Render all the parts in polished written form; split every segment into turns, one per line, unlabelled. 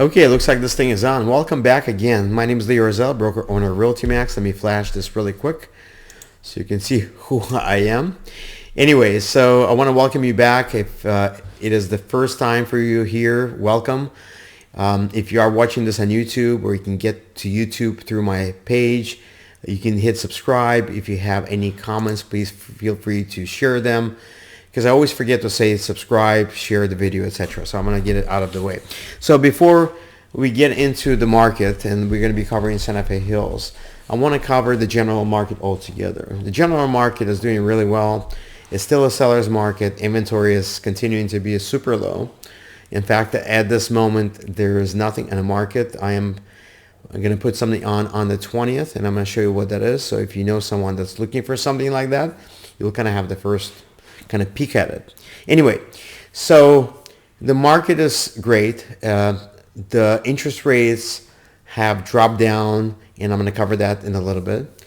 Okay, looks like this thing is on. Welcome back again. My name is Orzhel, broker owner of Realty Max. Let me flash this really quick so you can see who I am. Anyway, so I want to welcome you back. If it is the first time for you here, welcome. If you are watching this on YouTube, or you can get to YouTube through my page, you can hit subscribe. If you have any comments, please feel free to share them, because I always forget to say subscribe, share the video, etc. So I'm going to get it out of the way. So before we get into the market, and we're going to be covering Santa Fe Hills, I want to cover the general market altogether. The general market is doing really well. It's still a seller's market. Inventory is continuing to be super low. In fact, at this moment, there is nothing in the market. I'm going to put something on the 20th, and I'm going to show you what that is. So if you know someone that's looking for something like that, you'll kind of have the first kind of peek at it. Anyway, so the market is great. The interest rates have dropped down, and I'm going to cover that in a little bit.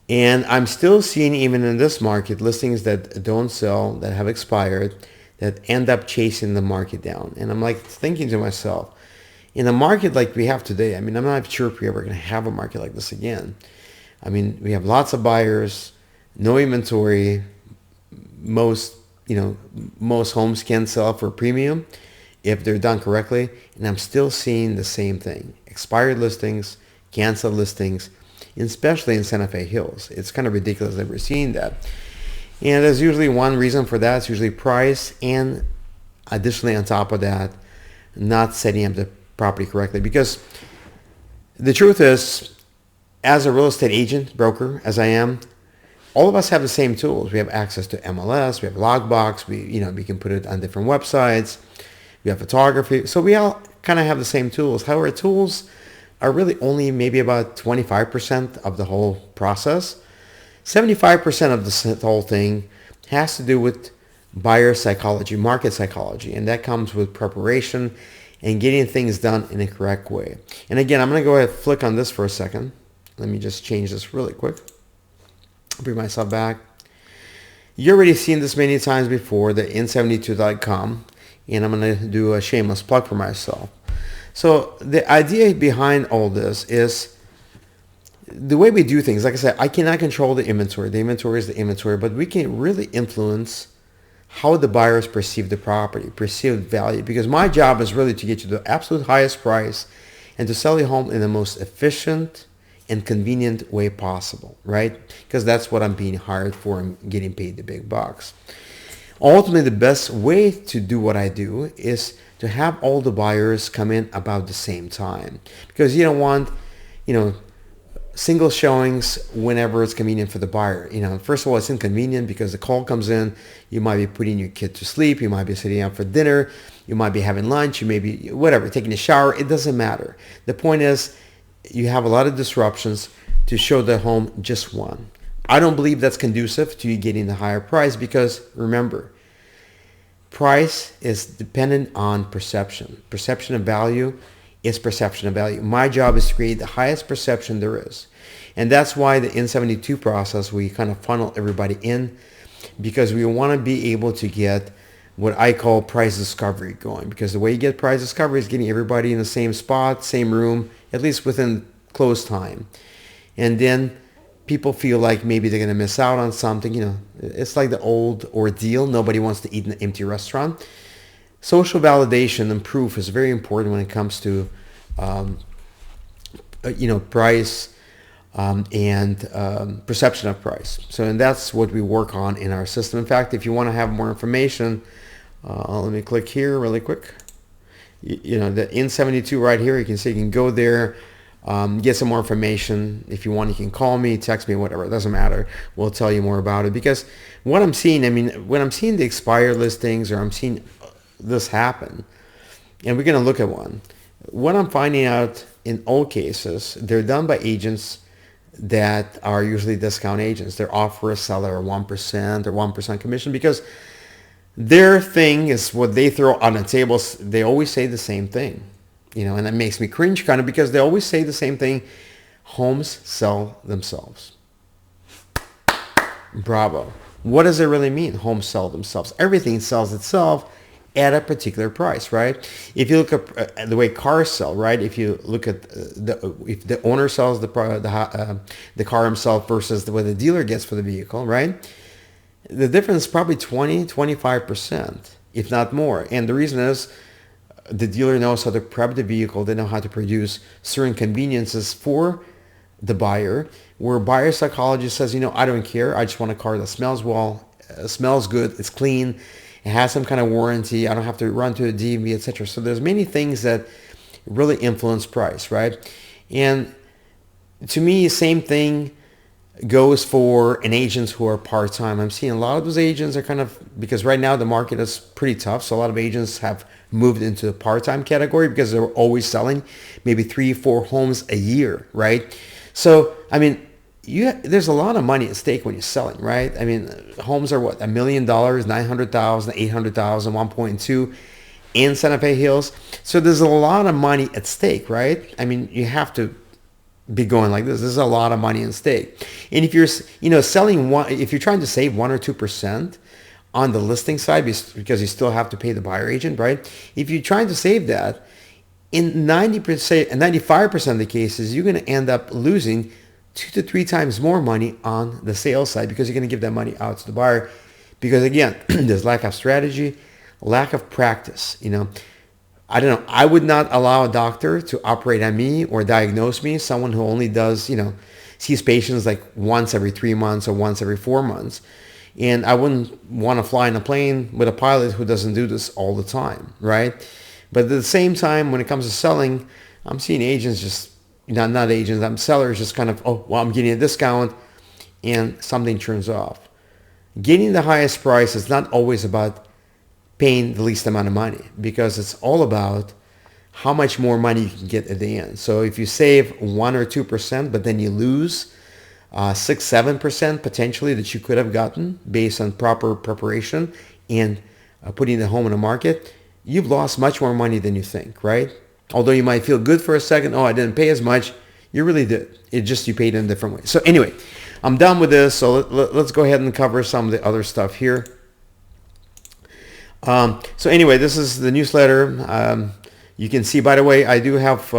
And I'm still seeing, even in this market, listings that don't sell, that have expired, that end up chasing the market down. And I'm like thinking to myself, in a market like we have today, I mean, I'm not sure if we're ever going to have a market like this again. I mean, we have lots of buyers, no inventory. Most homes can sell for premium if they're done correctly. And I'm still seeing the same thing. Expired listings, canceled listings, especially in Santa Fe Hills. It's kind of ridiculous that we're seeing that. And there's usually one reason for that. It's usually price, and additionally on top of that, not setting up the property correctly. Because the truth is, as a real estate agent, broker, as I am, all of us have the same tools. We have access to MLS, we have Logbox, we can put it on different websites, we have photography. So we all kind of have the same tools. However, tools are really only maybe about 25% of the whole process. 75% of the whole thing has to do with buyer psychology, market psychology, and that comes with preparation and getting things done in a correct way. And again, I'm going to go ahead and flick on this for a second. Let me just change this really quick. Bring myself back. You've already seen this many times before, the n72.com, and I'm going to do a shameless plug for myself. So the idea behind all this is the way we do things. Like I said, I cannot control the inventory. The inventory is the inventory, but we can really influence how the buyers perceive the property, perceive value, because my job is really to get you the absolute highest price and to sell your home in the most efficient and convenient way possible, right? Because that's what I'm being hired for and getting paid the big bucks. Ultimately, the best way to do what I do is to have all the buyers come in about the same time, because you don't want, single showings whenever it's convenient for the buyer. First of all, it's inconvenient because the call comes in, you might be putting your kid to sleep, you might be sitting out for dinner, you might be having lunch, you may be whatever, taking a shower. It doesn't matter. The point is, you have a lot of disruptions to show the home just one. I don't believe that's conducive to you getting the higher price, because remember, price is dependent on perception. Perception of value is perception of value. My job is to create the highest perception there is. And that's why the N72 process, we kind of funnel everybody in, because we want to be able to get what I call price discovery going. Because the way you get price discovery is getting everybody in the same spot, same room, at least within close time. And then people feel like maybe they're going to miss out on something. It's like the old ordeal. Nobody wants to eat in an empty restaurant. Social validation and proof is very important when it comes to, price and perception of price. And that's what we work on in our system. In fact, if you want to have more information, let me click here really quick. The N72 right here, you can see, you can go there, get some more information. If you want, you can call me, text me, whatever. It doesn't matter. We'll tell you more about it. Because what I'm seeing, when I'm seeing the expired listings, or I'm seeing this happen, and we're going to look at one, what I'm finding out in all cases, they're done by agents that are usually discount agents. They offer a seller a 1% or 1% commission, because their thing is what they throw on the table. They always say the same thing, and that makes me cringe kind of, because they always say the same thing. Homes sell themselves. Bravo. What does it really mean? Homes sell themselves. Everything sells itself at a particular price, right? If you look at the way cars sell, right? If you look at if the owner sells the car himself versus what the dealer gets for the vehicle, right? The difference is probably 20-25%, if not more. And the reason is the dealer knows how to prep the vehicle. They know how to produce certain conveniences for the buyer, where buyer psychology says, you know, I don't care. I just want a car that smells well, smells good, it's clean, it has some kind of warranty. I don't have to run to a DMV, etc. So there's many things that really influence price, right? And to me, same thing goes for an agents who are part-time. I'm seeing a lot of those agents are kind of, because right now the market is pretty tough, so a lot of agents have moved into the part-time category because they're always selling maybe 3-4 homes a year, right? So, I mean, there's a lot of money at stake when you're selling, right? I mean, homes are what, $1 million, 900,000, 800,000, 1.2 in Santa Fe Hills. So there's a lot of money at stake, right? I mean, you have to be going like this. There's a lot of money at stake. And if you're, you know, selling one, if you're trying to save 1 or 2% on the listing side, because you still have to pay the buyer agent, right? If you're trying to save that, in 90% and 95% of the cases, you're going to end up losing 2 to 3 times more money on the sales side because you're going to give that money out to the buyer. Because again, there's lack of strategy, lack of practice. You know, I don't know. I would not allow a doctor to operate on me or diagnose me, someone who only does, you know, sees patients like once every 3 months or once every 4 months. And I wouldn't want to fly in a plane with a pilot who doesn't do this all the time, right? But at the same time, when it comes to selling, I'm seeing agents just, not agents, I'm sellers just kind of, oh, well, I'm getting a discount and something turns off. Getting the highest price is not always about paying the least amount of money, because it's all about how much more money you can get at the end. So if you save 1 or 2%, but then you lose 6-7% potentially that you could have gotten based on proper preparation and putting the home in the market, you've lost much more money than you think, right? Although you might feel good for a second, oh, I didn't pay as much, you really did. It just, you paid in a different way. So anyway, I'm done with this, so let's go ahead and cover some of the other stuff here. So anyway, this is the newsletter. You can see, by the way, I do have,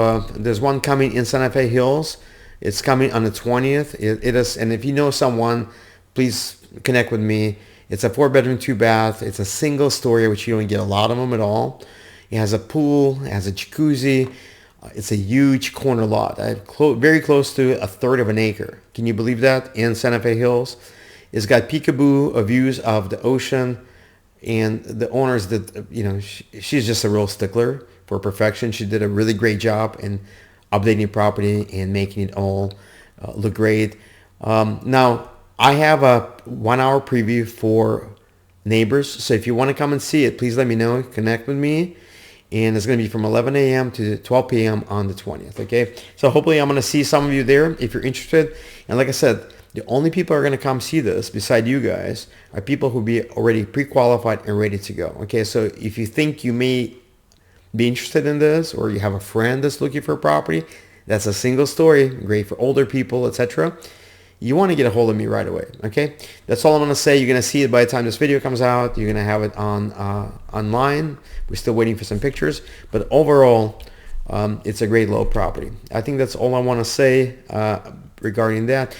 there's one coming in Santa Fe Hills. It's coming on the 20th. It is, and if you know someone, please connect with me. It's a 4-bedroom, 2-bath. It's a single story, which you don't get a lot of them at all. It has a pool. It has a jacuzzi. It's a huge corner lot. Very close to 1/3 of an acre. Can you believe that? In Santa Fe Hills. It's got peekaboo views of the ocean. And the owners that, you know, she's just a real stickler for perfection. She did a really great job in updating the property and making it all look great. Now, I have a 1-hour preview for neighbors. So if you want to come and see it, please let me know. Connect with me. And it's going to be from 11 a.m. to 12 p.m. on the 20th. Okay. So hopefully I'm going to see some of you there if you're interested. And like I said, the only people who are going to come see this beside you guys are people who be already pre-qualified and ready to go. Okay. So if you think you may be interested in this, or you have a friend that's looking for a property, that's a single story, great for older people, etc., you want to get a hold of me right away. Okay, that's all I'm going to say. You're going to see it by the time this video comes out. You're going to have it on online. We're still waiting for some pictures, but overall, it's a great low property. I think that's all I want to say regarding that.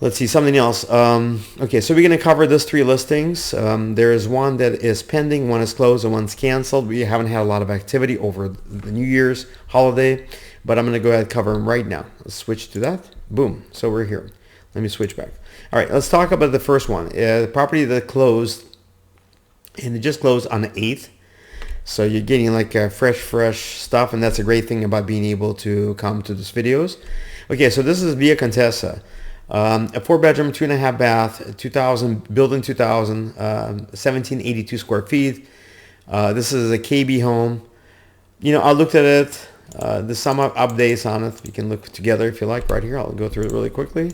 Let's see, something else. Okay, so we're going to cover these 3 listings. There is one that is pending, one is closed, and one's canceled. We haven't had a lot of activity over the New Year's holiday, but I'm going to go ahead and cover them right now. Let's switch to that. Boom. So we're here. Let me switch back. All right, let's talk about the first one. The property that closed, and it just closed on the 8th. So you're getting like fresh stuff, and that's a great thing about being able to come to these videos. Okay, so this is Via Contessa. A 4-bedroom, 2.5 bath, 2000, built in 2000, 1782 square feet. This is a KB home. You know, I looked at it. There's some updates on it. You can look together if you like right here. I'll go through it really quickly.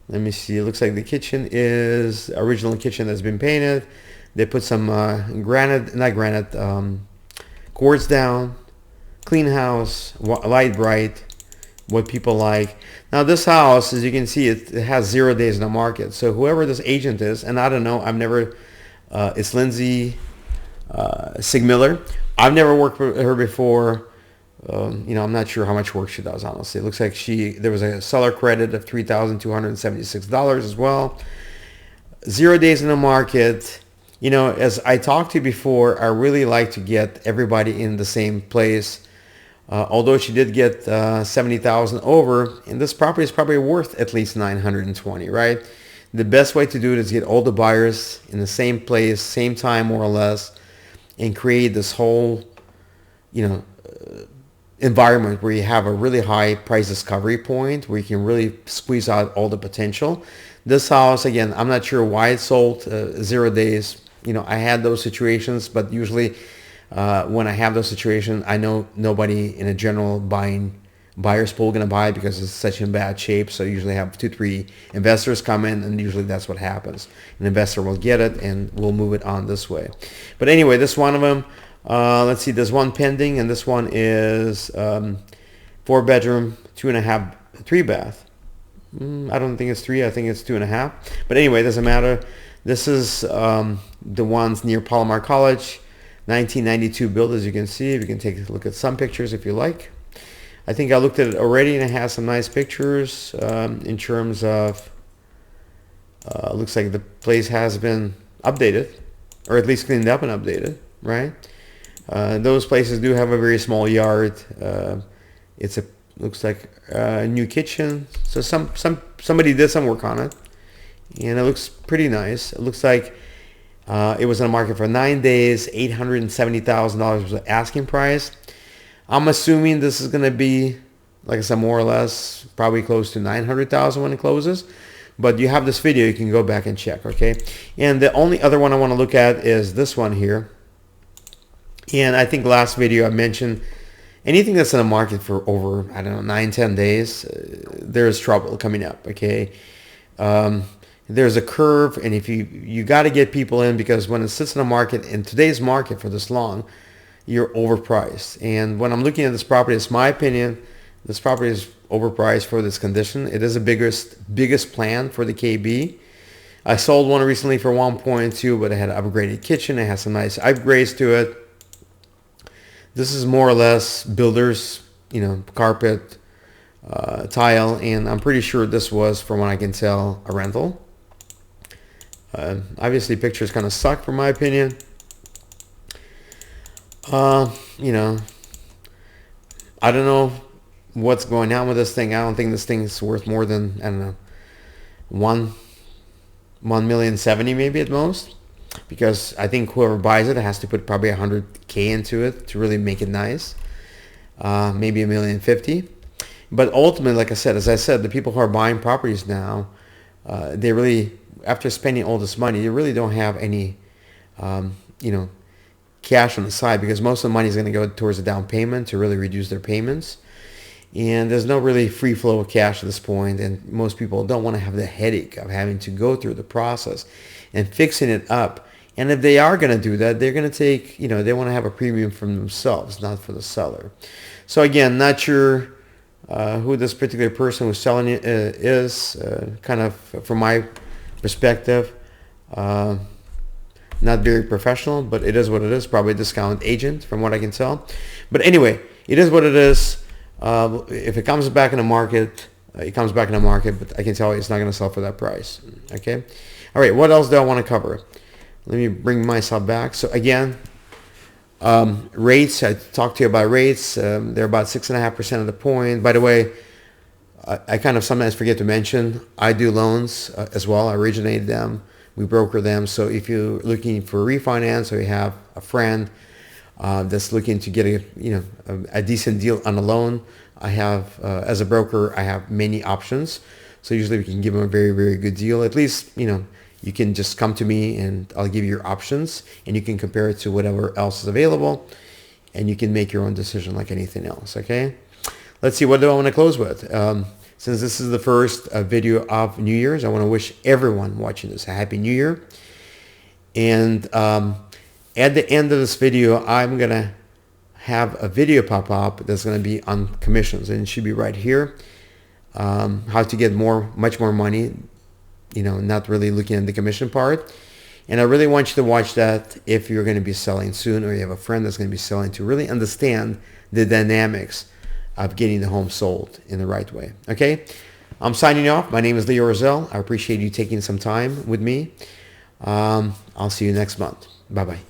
Let me see. It looks like the kitchen is original kitchen that's been painted. They put some quartz down. Clean house, light bright, what people like. Now this house, as you can see, it has 0 days in the market. So whoever this agent is, and I don't know, I've never It's Lindsay Sigmiller. I've never worked with her before. You know, I'm not sure how much work she does, honestly. It looks like there was a seller credit of $3,276 as well. 0 days in the market. You know, as I talked to you before, I really like to get everybody in the same place. Although she did get 70,000 over, and this property is probably worth at least 920, right? The best way to do it is get all the buyers in the same place, same time more or less, and create this whole, you know, environment where you have a really high price discovery point where you can really squeeze out all the potential. This house, again, I'm not sure why it sold 0 days. You know, I had those situations, but usually when I have those situations, I know nobody in a general buyer's pool going to buy because it's such in bad shape. So I usually have 2-3 investors come in, and usually that's what happens. An investor will get it and we'll move it on this way. But anyway, this one of them. Let's see, there's one pending, and this one is 4-bedroom, 2.5, 3-bath. I don't think it's 3. I think it's 2.5. But anyway, it doesn't matter. This is the ones near Palomar College, 1992 build, as you can see. You can take a look at some pictures if you like. I think I looked at it already, and it has some nice pictures in terms of, looks like the place has been updated, or at least cleaned up and updated, right? Those places do have a very small yard. Looks like a new kitchen. So somebody did some work on it, and it looks pretty nice. It looks like it was on the market for 9 days. $870,000 was the asking price. I'm assuming this is going to be, like I said, more or less probably close to $900,000 when it closes. But you have this video, you can go back and check, okay? And the only other one I want to look at is this one here. And I think last video I mentioned anything that's in the market for over, I don't know, 9-10 days, there's trouble coming up, okay? There's a curve, and if you got to get people in, because when it sits in the market, in today's market for this long, you're overpriced. And when I'm looking at this property, it's my opinion, this property is overpriced for this condition. It is the biggest plan for the KB. I sold one recently for 1.2, but it had an upgraded kitchen. It has some nice upgrades to it. This is more or less builders, you know, carpet, tile, and I'm pretty sure this was, from what I can tell, a rental. Obviously, pictures kind of suck, from my opinion. You know, I don't know what's going on with this thing. I don't think this thing's worth more than, I don't know, 1,070,000 maybe at most. Because I think whoever buys it has to put probably $100K into it to really make it nice. Maybe $1,050,000. But ultimately, like I said, the people who are buying properties now, they really, after spending all this money, they really don't have any, you know, cash on the side, because most of the money is going to go towards the down payment to really reduce their payments. And there's no really free flow of cash at this point, and most people don't want to have the headache of having to go through the process and fixing it up. And if they are going to do that, they're going to take, you know, they want to have a premium from themselves, not for the seller. So again, not sure who this particular person who's selling it is, kind of from my perspective, not very professional, but it is what it is. Probably a discount agent from what I can tell. But anyway, it is what it is. If it comes back in the market, it comes back in the market, but I can tell you it's not going to sell for that price. Okay. All right. What else do I want to cover? Let me bring myself back. So again, rates. I talked to you about rates. They're about 6.5% of the point. By the way, I kind of sometimes forget to mention I do loans as well. I originate them. We broker them. So if you're looking for refinance, or you have a friend that's looking to get a decent deal on a loan, I have, as a broker, I have many options. So usually we can give them a very, very good deal. At least, you know, you can just come to me and I'll give you your options, and you can compare it to whatever else is available, and you can make your own decision like anything else. Okay. Let's see, what do I want to close with? Since this is the first video of New Year's, I want to wish everyone watching this a Happy New Year. And at the end of this video, I'm going to have a video pop up that's going to be on commissions, and it should be right here. How to get much more money, you know, not really looking at the commission part. And I really want you to watch that if you're going to be selling soon or you have a friend that's going to be selling, to really understand the dynamics of getting the home sold in the right way. Okay? I'm signing off. My name is Orzhel. I appreciate you taking some time with me. I'll see you next month. Bye-bye.